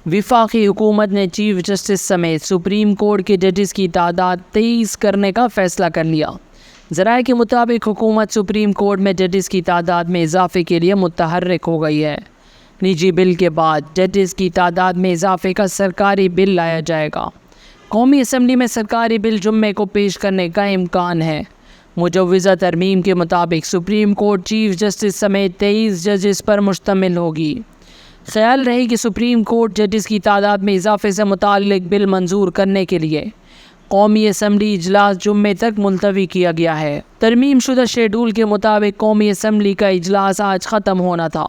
وفاقی حکومت نے چیف جسٹس سمیت سپریم کورٹ کے ججز کی تعداد 23 کرنے کا فیصلہ کر لیا۔ ذرائع کے مطابق حکومت سپریم کورٹ میں ججز کی تعداد میں اضافے کے لیے متحرک ہو گئی ہے۔ نجی بل کے بعد ججز کی تعداد میں اضافے کا سرکاری بل لایا جائے گا۔ قومی اسمبلی میں سرکاری بل جمعے کو پیش کرنے کا امکان ہے۔ مجوزہ ترمیم کے مطابق سپریم کورٹ چیف جسٹس سمیت 23 ججز پر مشتمل ہوگی۔ خیال رہے کہ سپریم کورٹ ججز کی تعداد میں اضافے سے متعلق بل منظور کرنے کے لیے قومی اسمبلی اجلاس جمعے تک ملتوی کیا گیا ہے۔ ترمیم شدہ شیڈول کے مطابق قومی اسمبلی کا اجلاس آج ختم ہونا تھا۔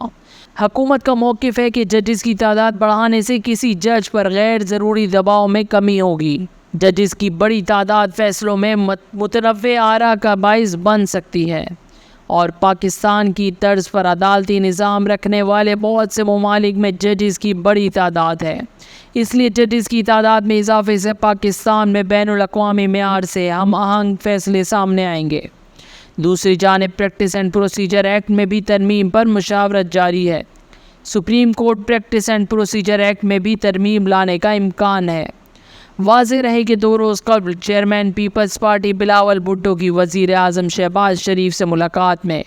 حکومت کا موقف ہے کہ ججز کی تعداد بڑھانے سے کسی جج پر غیر ضروری دباؤ میں کمی ہوگی۔ ججز کی بڑی تعداد فیصلوں میں متنوع آراء کا باعث بن سکتی ہے اور پاکستان کی طرز پر عدالتی نظام رکھنے والے بہت سے ممالک میں ججز کی بڑی تعداد ہے۔ اس لیے ججز کی تعداد میں اضافے سے پاکستان میں بین الاقوامی معیار سے ہم آہنگ فیصلے سامنے آئیں گے۔ دوسری جانب پریکٹس اینڈ پروسیجر ایکٹ میں بھی ترمیم پر مشاورت جاری ہے۔ Supreme court practice and procedure act میں بھی ترمیم لانے کا امکان ہے۔ واضح رہے کہ 2 روز قبل چیئرمین پیپلز پارٹی بلاول بھٹو کی وزیر اعظم شہباز شریف سے ملاقات میں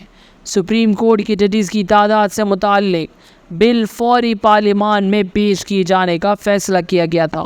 سپریم کورٹ کے ججز کی تعداد سے متعلق بل فوری پارلیمان میں پیش کیے جانے کا فیصلہ کیا گیا تھا۔